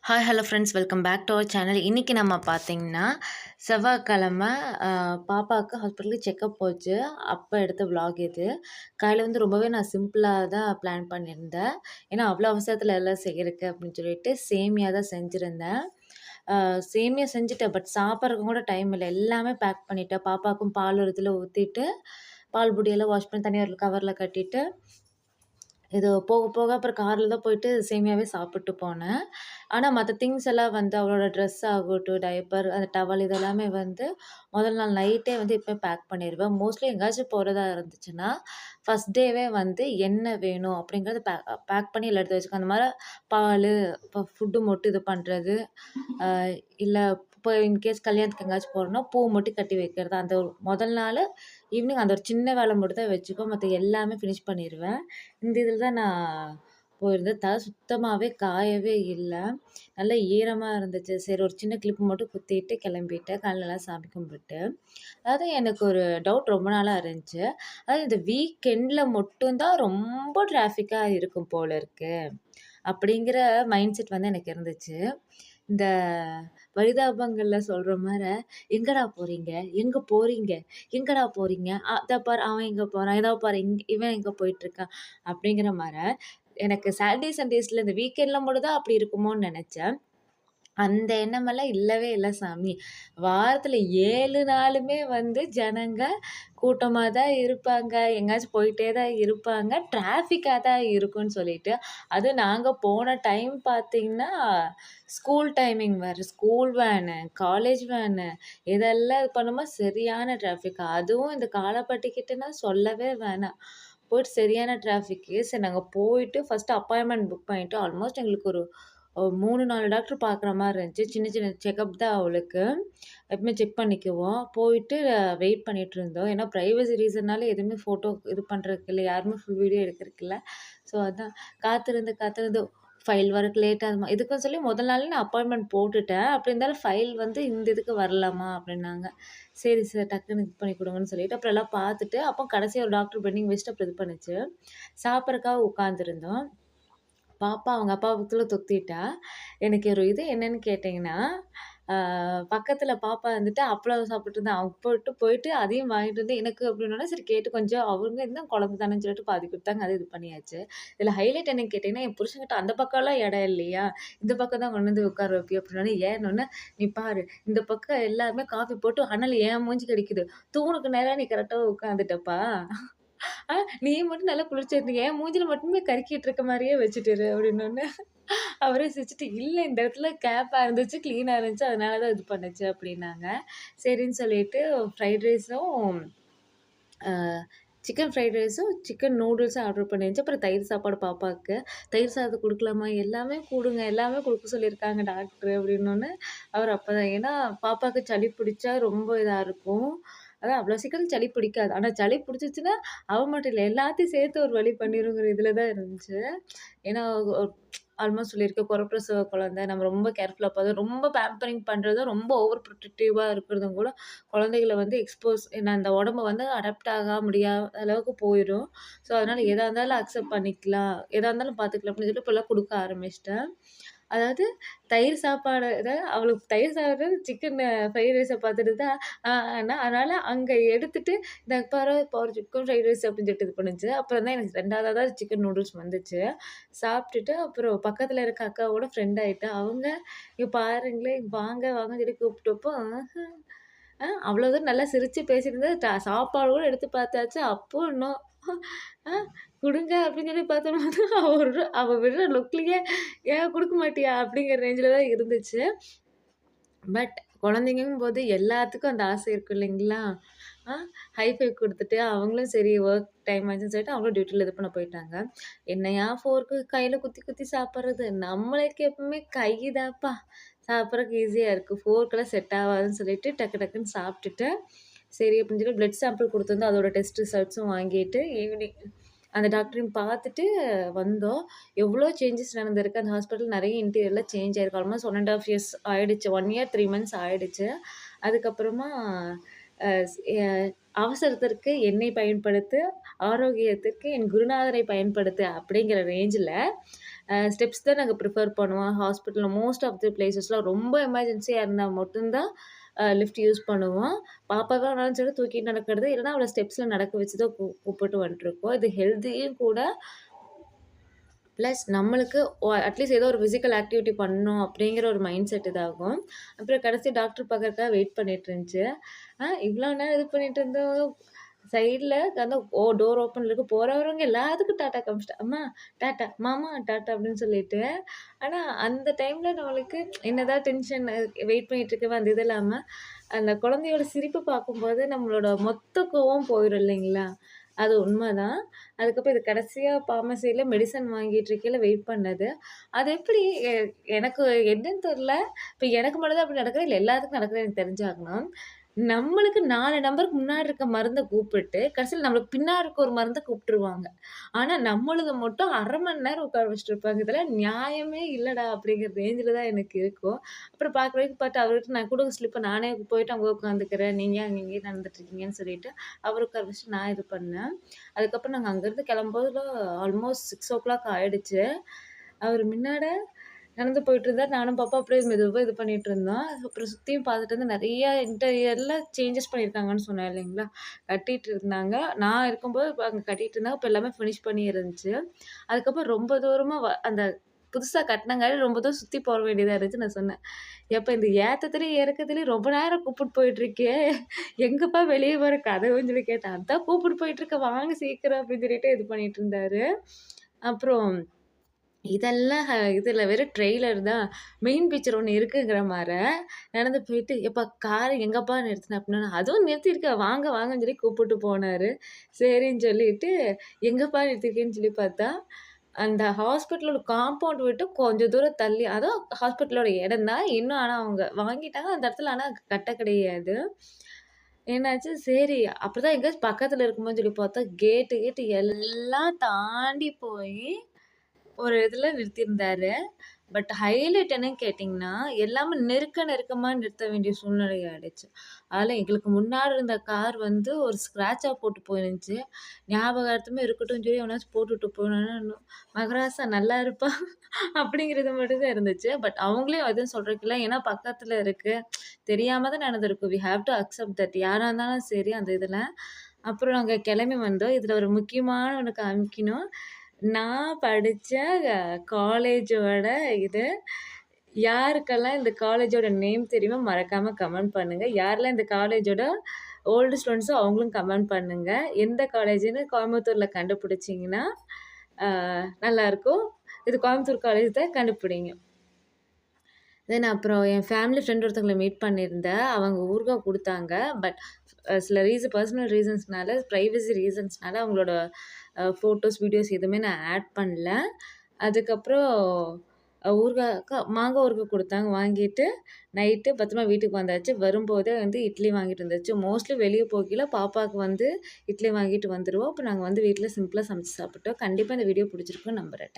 Hi hello friends, welcome back to our channel. இன்றைக்கி நம்ம பார்த்தீங்கன்னா செவ்வாய்க்கிழமை பாப்பாவுக்கு ஹாஸ்பிட்டலுக்கு செக்கப் போச்சு. அப்போ எடுத்த விலாக் இது. காலையில் வந்து ரொம்பவே நான் சிம்பிளாக தான் பிளான் பண்ணியிருந்தேன். ஏன்னா அவ்வளோ அவசரத்தில் எல்லாம் செய்கிறதுக்கு அப்படின்னு சொல்லிட்டு சேமியா தான் செஞ்சுருந்தேன். சேமியா செஞ்சுட்டேன், பட் சாப்பிட்றதுக்கு கூட டைம் இல்லை. எல்லாமே பேக் பண்ணிட்டேன். பாப்பாவுக்கும் பால் ஒரு இதில் ஊற்றிட்டு பால் பொடியெல்லாம் வாஷ் பண்ணி தனியாக ஒரு கவரில் கட்டிட்டு இது போக போக அப்புறம் காரில் தான் போயிட்டு சேமியாவே சாப்பிட்டு போனேன். ஆனா மத்த திங்ஸ் எல்லாம் வந்து அவளோட ட்ரெஸ் ஆகட்டும், டயப்பர், அந்த டவல் இதெல்லாமே வந்து முதல் நாள் நைட்டே வந்து எப்பயும் பேக் பண்ணிருவேன். மோஸ்ட்லி எங்கேயாச்சும் போறதா இருந்துச்சுன்னா, ஃபர்ஸ்ட் டேவே வந்து என்ன வேணும் அப்படிங்கிறத பேக் பண்ணி எல்லாம் எடுத்து வச்சுக்குவேன். அந்த மாரி பாலு, இப்போ ஃபுட்டு மட்டும் இது பண்றது, அ இல்ல இப்போ இன்கேஸ் கல்யாணத்துக்கு எங்கேயாச்சும் போறோம்னா, பூ மட்டும் கட்டி வைக்கிறது. அந்த ஒரு முதல் நாளு ஈவினிங் அந்த ஒரு சின்ன வேலை மட்டும் தான் வச்சுக்குவேன். மத்த எல்லாமே ஃபினிஷ் பண்ணிருவேன். இந்த இதில தான் நான் போயிருந்தேன். தலை சுத்தமாவே காயவே இல்ல. நல்லா ஈரமா இருந்துச்சு. சரி ஒரு சின்ன கிளிப் மட்டும் குத்திட்டு கிளம்பிட்டேன். காலைலலாம் சாமி கும்பிட்டு. அதாவது எனக்கு ஒரு டவுட் ரொம்ப நாளா இருந்துச்சு. அதாவது இந்த வீக்கெண்ட்ல மட்டும் தான் ரொம்ப டிராஃபிக்கா இருக்கும் போல இருக்கு. அப்படிங்கிற மைண்ட் செட் வந்து எனக்கு இருந்துச்சு. இந்த பரிதாபங்கள்ல சொல்ற மார, "எங்கடா போறீங்க? எங்க போறீங்க? எங்கடா போறீங்க? இதோ பாரு அவன் எங்க போறான். இதோ பாரு இவன் எங்க போயிட்டுருக்கான்." அப்படிங்கிற மார, எனக்கு சாட்டர்டே, சண்டேஸ்ல இந்த வீக்கெண்ட்ல மட்டும் தான் அப்படி இருக்குமோன்னு நெனச்சேன். அந்த எண்ணமெல்லாம் இல்லவே இல்ல சாமி. வாரத்துல 7 நாளுமே வந்து ஜனங்க கூட்டமா தான் இருப்பாங்க. எங்கேயாச்சும் போயிட்டே தான் இருப்பாங்க. டிராஃபிக்கா தான் இருக்கும்ன்னு சொல்லிட்டு, அதுவும் நாங்க போன டைம் பார்த்தீங்கன்னா, ஸ்கூல் டைமிங் வேற. ஸ்கூல் வேனு, காலேஜ் வேனு இதெல்லாம் இது பண்ணும்போது சரியான டிராஃபிக். அதுவும் இந்த காலப்பட்டி கிட்டனா சொல்லவே வேணாம். போயிட்டு சரியான டிராஃபிக்கு. சரி நாங்க போயிட்டு ஃபர்ஸ்ட்டு அப்பாயின்ட்மென்ட் புக் பண்ணிட்டோம். ஆல்மோஸ்ட் எங்களுக்கு ஒரு 3, 4 டாக்டர் பார்க்குற மாரி இருந்துச்சு. சின்ன சின்ன செக்கப் தான் அவளுக்கு. எப்பவுமே செக் பண்ணிக்குவோம். போயிட்டு வெயிட் பண்ணிட்டுருந்தோம். ஏன்னா பிரைவசி ரீசன்னால எதுவுமே ஃபோட்டோ இது பண்றதுக்கு இல்ல. யாருமே ஃபுல் வீடியோ எடுக்கிறதுக்கு இல்ல. ஸோ அதான் காத்திருந்து ஃபைல் வரக்கு லேட் ஆகுமா இதுக்குன்னு சொல்லி முதல் நாளே நான் அப்பாயின்ட்மென்ட் போட்டுட்டேன். அப்படி இருந்தாலும் ஃபைல் வந்து இந்த இதுக்கு வரலாமா அப்படின்னாங்க. சரி சார் டக்குன்னு இது பண்ணி குடுங்கன்னு சொல்லிட்டு, அப்புறம் எல்லாம் பார்த்துட்டு, அப்போ கடைசியா ஒரு டாக்டர் பெண்டிங் வச்சுட்டு அப்புறம் இது பண்ணுச்சு. சாப்பிடறதுக்காக உட்காந்துருந்தோம். பாப்பா அவங்க அப்பா புத்துல தொத்திட்டா. எனக்கு ஒரு இது என்னன்னு கேட்டீங்கன்னா, ஆ பக்கத்துல பாப்பா வந்துட்டு அப்பளம் சாப்பிட்டு இருந்தா. அவங்க போயிட்டு அதையும் வாங்கிட்டு வந்து எனக்கு அப்படின்னோனே, சரி கேட்டு கொஞ்சம் அவங்க இன்னும் குழம்பு தானேன்னு சொல்லிட்டு பாதி குடுத்தாங்க. அது இது பண்ணியாச்சு. இதுல ஹைலைட் என்னன்னு கேட்டீங்கன்னா, என் புருஷன்கிட்ட அந்த பக்கம்லாம் இடம் இல்லையா? இந்த பக்கம் தான் கொண்டு வந்து உட்கார வைப்பியா? அப்படின்னோனே, ஏன்னோனே, "நீ பாரு இந்த பக்கம் எல்லாருமே காஃபி போட்டு அனல் என் மூஞ்சிக்கு அடிக்குது. தூணுக்கு நேரா நீ கரெக்ட்டா உட்காந்துட்டப்பா." ஆ நீ மட்டும் நல்லா குளிர்ச்சியா இருந்தீங்க. என் மூஞ்சில மட்டுமே கருக்கிட்டு இருக்க மாரியே வச்சுட்டுரு அப்டின்னோனே, அவரே சிரிச்சுட்டு, "இல்ல இந்த இடத்துல கேப்பா இருந்துச்சு, கிளீனா இருந்துச்சு. அதனால தான் இது பண்ணுச்சு" அப்டின்னாங்க. சரின்னு சொல்லிட்டு ஃப்ரைட் ரைஸும் அ சிக்கன் ஃப்ரைட் ரைஸும், சிக்கன் நூடுல்ஸும் ஆர்டர் பண்ணியிருந்துச்சு. அப்புறம் தயிர் சாப்பாடு பாப்பாக்கு. "தயிர் சாதம் குடுக்கலாமா?" "எல்லாமே குடுங்க. எல்லாமே குடுக்க சொல்லியிருக்காங்க டாக்டரு" அப்டின்னோனே, அவர் அப்பதான் ஏன்னா பாப்பாக்கு சளி பிடிச்சா ரொம்ப இதா இருக்கும். அதான் அவ்வளோ சீக்கிரம் சளி பிடிக்காது. ஆனா சளி பிடிச்சிச்சுன்னா, அவ மட்டும் இல்ல எல்லாத்தையும் சேர்த்து ஒரு வழி பண்ணிருங்கிற இதுல தான் இருந்துச்சு. ஏன்னா ஆல்மோஸ்ட் சொல்லியிருக்கேன் குறப்பிரசவ குழந்தை. நம்ம ரொம்ப கேர்ஃபுல்லா பார்த்து ரொம்ப பேம்பரிங் பண்றதும், ரொம்ப ஓவர் ப்ரொடெக்டிவா இருக்கிறதும் கூட குழந்தைகள வந்து ஏன்னா அந்த உடம்ப வந்து அடாப்ட் ஆக முடியாத அளவுக்கு போயிரும். ஸோ, அதனால எதா இருந்தாலும் அக்செப்ட் பண்ணிக்கலாம். எதா இருந்தாலும் பார்த்துக்கலாம் அப்படின்னு சொல்லிட்டு இப்போலாம் குடுக்க ஆரம்பிச்சுட்டேன். அதாவது தயிர் சாப்பாடு அவளுக்கு தயிர் சாதம், சிக்கன் ஃப்ரைட் ரைஸ பார்த்துட்டு தான் அதனால அங்க எடுத்துட்டு, "இந்த பாரு இப்போ ஒரு சிக்கன் ஃப்ரைட் ரைஸ்" அப்படின்னு சொல்லிட்டு இது பண்ணுச்சு. அப்புறம் தான் எனக்கு 2வதா தான் சிக்கன் நூடுல்ஸ் வந்துச்சு. சாப்பிட்டுட்டு அப்புறம் பக்கத்துல இருக்க அக்காவோட ஃப்ரெண்ட் ஆயிட்டா. அவங்க, "இங்க பாருங்களேன், இங்க வாங்க வாங்கன்னு" சொல்லி கூப்பிட்டப்போ, அவ்வளோ தூரம் நல்லா சிரிச்சு பேசியிருந்தது. சாப்பாடு கூட எடுத்து பார்த்தாச்சு. அப்போ இன்னும் "அ குடுங்க" அப்படின்னு சொல்லி பார்த்தபோது, அவ விடுற லுக்லயே, "ஏன் குடுக்க மாட்டியா?" அப்படிங்கிற ரேஞ்சில தான் இருந்துச்சு. பட் குழந்தைங்கங்கும்போது எல்லாத்துக்கும் அந்த ஆசை இருக்கும் இல்லைங்களா? ஆ ஹை ஃபை குடுத்துட்டு, அவங்களும் சரி வொர்க் டைம் ஆச்சுன்னு சொல்லிட்டு அவங்களும் டியூட்டில இது பண்ண போயிட்டாங்க. என்னையா ஃபோர்க்கு கையில குத்தி குத்தி சாப்பிடுறது? நம்மளுக்கு எப்பவுமே கை தான்ப்பா சாப்பிடறக்கு ஈஸியா இருக்கு. ஃபோர்க்கெல்லாம் செட் ஆகாதுன்னு சொல்லிட்டு டக்கு டக்குன்னு சாப்பிட்டுட்டு, சரி அப்படின்னு சொல்லி பிளட் சாம்பிள் குடுத்துருந்தோம். அதோட டெஸ்ட் ரிசல்ட்ஸும் வாங்கிட்டு ஈவினிங் அந்த டாக்டரையும் பார்த்துட்டு வந்தோம். எவ்ளோ சேஞ்சஸ் நடந்திருக்கு. அந்த ஹாஸ்பிட்டல் நெறைய இன்டீரியர்லாம் சேஞ்ச் ஆயிருக்கு. ஆல்மோஸ்ட் 1 1/2 இயர்ஸ் ஆயிடுச்சு. 1 இயர் 3 மந்த்ஸ் ஆயிடுச்சு. அதுக்கப்புறமா அ ஸ் எ "அவசரத்திற்கு என்னை பயன்படுத்து, ஆரோக்கியத்திற்கு என் குருநாதரை பயன்படுத்து" அப்படிங்கிற ரேஞ்சுல ஸ்டெப்ஸ் தான் நாங்க ப்ரிஃபர் பண்ணுவோம். ஹாஸ்பிட்டல்ல மோஸ்ட் ஆஃப் தி பிளேஸஸ்லாம் ரொம்ப எமர்ஜென்சியா இருந்தா மட்டும் தான் லிஃப்ட் யூஸ் பண்ணுவோம். பாப்பாவா இருந்தாலும் சரி தூக்கிட்டு நடக்கிறது, இல்லன்னா அவள ஸ்டெப்ஸ்ல நடக்க வச்சு தான் கூப்பிட்டு வந்துட்டுருக்கோம். இது ஹெல்த்தியும் கூட. ப்ளஸ் நம்மளுக்கு அட்லீஸ்ட் ஏதோ ஒரு ஃபிசிக்கல் ஆக்டிவிட்டி பண்ணணும் அப்படிங்கிற ஒரு மைண்ட் செட் இதாகும். அப்புறம் கடைசி டாக்டர் பார்க்கறதுக்காக வெயிட் பண்ணிட்டு இருந்துச்சு. இவ்வளோ நேரம் இது பண்ணிட்டு இருந்தோம். சைடுல அந்த டோர் ஓப்பன்ல இருக்கு. போறவங்க எல்லாத்துக்கும் டாட்டா காமிச்சுட்டா. அம்மா டாட்டா, மாமா டாட்டா அப்படின்னு சொல்லிட்டு. ஆனா அந்த டைம்ல நம்மளுக்கு என்னதான் டென்ஷன் வெயிட் பண்ணிட்டு இருக்கவே அந்த இது இல்லாம, அந்த குழந்தையோட சிரிப்பு பார்க்கும்போது நம்மளோட மொத்த கோவம் போயிரும் இல்லைங்களா? அது உண்மதான். அதுக்கப்புறம் இது கடைசியா பார்மசில மெடிசன் வாங்கிட்டு இருக்கையில வெயிட் பண்ணது. அது எப்படி எ எனக்கு என்னன்னு தெரியல. இப்ப எனக்கு மட்டும் தான் அப்படி நடக்குதா? இல்ல எல்லாத்துக்கும் நடக்குதா எனக்கு தெரிஞ்சாகணும். நம்மளுக்கு 4 நம்பருக்கு முன்னாடி இருக்க மருந்த கூப்பிட்டு, கடைசில நம்மளுக்கு பின்னாடி இருக்க ஒரு மருந்த கூப்ட்டுருவாங்க. ஆனா நம்மளுது மட்டும் 1/2 மணி நேரம் உட்கார வச்சுட்டுருப்பாங்க. இதெல்லாம் நியாயமே இல்லடா! அப்படிங்கிற ரேஞ்சில தான் எனக்கு இருக்கும். அப்புறம் பார்க்குற வரைக்கும் பார்த்து அவர்கிட்ட நான் குடுங்க ஸ்லிப்ப நானே போயிட்டு அங்க உட்காந்துக்கிறேன். நீங்க ஏன் அங்க இங்கேயே நடந்துட்டு இருக்கீங்கன்னு சொல்லிட்டு, அவர உட்கார வச்சுட்டு நான் இது பண்ணேன். அதுக்கப்புறம் நாங்க அங்கருந்து கிளம்பும்போது ஆல்மோஸ்ட் 6:00 ஆயிடுச்சு. அவரு முன்னாட நடந்து போயிட்டுருந்தார். நானும் பாப்பா அப்படியே மெதுவா இது பண்ணிட்டுருந்தோம். அப்புறம் சுத்தியும் பார்த்துட்டு வந்து நெறைய இன்டீரியர்ல சேஞ்சஸ் பண்ணியிருக்காங்கன்னு சொன்னேன் இல்லைங்களா? கட்டிட்டு இருந்தாங்க. நான் இருக்கும்போது அங்க கட்டிட்டு இருந்தாங்க. இப்ப எல்லாமே ஃபினிஷ் பண்ணி இருந்துச்சு. அதுக்கப்புறம் ரொம்ப தூரமா அந்த புதுசா கட்டுனங்காட்டி ரொம்ப தூரம் சுத்தி போற வேண்டியதா இருந்துச்சு. நான் சொன்னேன், "ஏப்பா இந்த ஏத்தத்துலயும், இறக்கத்துலயும் ரொம்ப நேரம் கூப்பிட்டு போயிட்டுருக்கே! எங்கப்பா வெளிய வர கதவுன்னு" சொல்லி கேட்டேன். "அதான் கூப்பிட்டு போயிட்டுருக்கேன் வாங்க சீக்கிரம்" அப்படின்னு சொல்லிட்டு இது பண்ணிட்டு இருந்தாரு. அப்புறம் இதெல்லாம் இதுல வெறும் ட்ரெய்லர் தான். மெயின் பிக்சர் ஒண்ணு இருக்குங்கிற மார, நடந்து போயிட்டு, "எப்பா கார எங்கப்பா நிறுத்துன?" அப்படின்னா, "அதுவும் நிறுத்தியிருக்கேன். வாங்க வாங்கன்னு" சொல்லி கூப்பிட்டு போனாரு. சரின்னு சொல்லிட்டு, எங்கப்பா நிறுத்தியிருக்கேன்னு சொல்லி பார்த்தா, அந்த ஹாஸ்பிட்டலோட காம்பவுண்ட் விட்டு கொஞ்சம் தூரம் தள்ளி அதுவும் ஹாஸ்பிட்டலோட இடம் தான். இன்னும் ஆனா அவங்க வாங்கிட்டாங்க. அந்த இடத்துல ஆனா கட்ட கிடையாது. என்னாச்சு, சரி அப்படிதான் எங்கேயாச்சும் பக்கத்துல இருக்குமோன்னு சொல்லி பார்த்தா, கேட்டு கீட்டு எல்லாம் தாண்டி போயி ஒரு இதுல நிறுத்தியிருந்தாரு. பட் ஹைலைட் என்னன்னு கேட்டீங்கன்னா, எல்லாமே நெருக்கமா நிறுத்த வேண்டிய சூழ்நிலை ஆயிடுச்சு. அதுல எங்களுக்கு முன்னாடி இருந்த கார் வந்து ஒரு ஸ்க்ராட்சா போட்டு போயிருந்துச்சு. ஞாபகார்த்தமா இருக்கட்டும்னு சொல்லி எவனாச்சும் போட்டுட்டு போனானா, "மகராசா நல்லா இருப்பா" அப்படிங்கிறது மட்டும் தான் இருந்துச்சு. பட் அவங்களையும் எதுவும் சொல்றதுக்கு இல்ல. ஏன்னா பக்கத்துல இருக்கு. தெரியாம தான் நடந்திருக்கு. We have to accept that. யாரா இருந்தாலும் சரி அந்த இதுல. அப்புறம் நாங்க கிளம்பி வந்தோம். இதுல ஒரு முக்கியமான ஒண்ணு காமிக்கணும். நான் படிச்ச காலேஜோட இது. யாருக்கெல்லாம் இந்த காலேஜோட நேம் தெரியுமோ மறக்காம கமெண்ட் பண்ணுங்க. யாரெல்லாம் இந்த காலேஜோட ஓல்டு ஸ்டூடண்ட்ஸோ அவங்களும் கமெண்ட் பண்ணுங்க. எந்த காலேஜ்ன்னு கோயம்புத்தூர்ல கண்டுபிடிச்சீங்கன்னா, அ நல்லாயிருக்கும். இது கோயம்புத்தூர் காலேஜ் தான் கண்டுபிடிங்க. தென் அப்புறம் என் ஃபேமிலி ஃப்ரெண்ட் ஒருத்தவங்கள மீட் பண்ணியிருந்தேன். அவங்க ஊறுகாய் குடுத்தாங்க. பட் சில பர்சனல் ரீசன்ஸ்னால, பிரைவசி ரீசன்ஸ்னால அவங்களோட ஃபோட்டோஸ், வீடியோஸ் எதுவுமே நான் ஆட் பண்ணல. அதுக்கப்புறம் மாங்காய் ஊறுகாய் குடுத்தாங்க. வாங்கிட்டு நைட்டு பத்திரமா வீட்டுக்கு வந்தாச்சு. வரும்போதே வந்து இட்லி வாங்கிட்டு வந்தாச்சு. மோஸ்ட்லி வெளிய போகையில பாப்பாவுக்கு வந்து இட்லி வாங்கிட்டு வந்துருவோம். அப்ப நாங்க வந்து வீட்ல சிம்பிளா சமைச்சு சாப்பிட்டோம். கண்டிப்பா இந்த வீடியோ பிடிச்சிருக்கும்னு நம்புறேன்.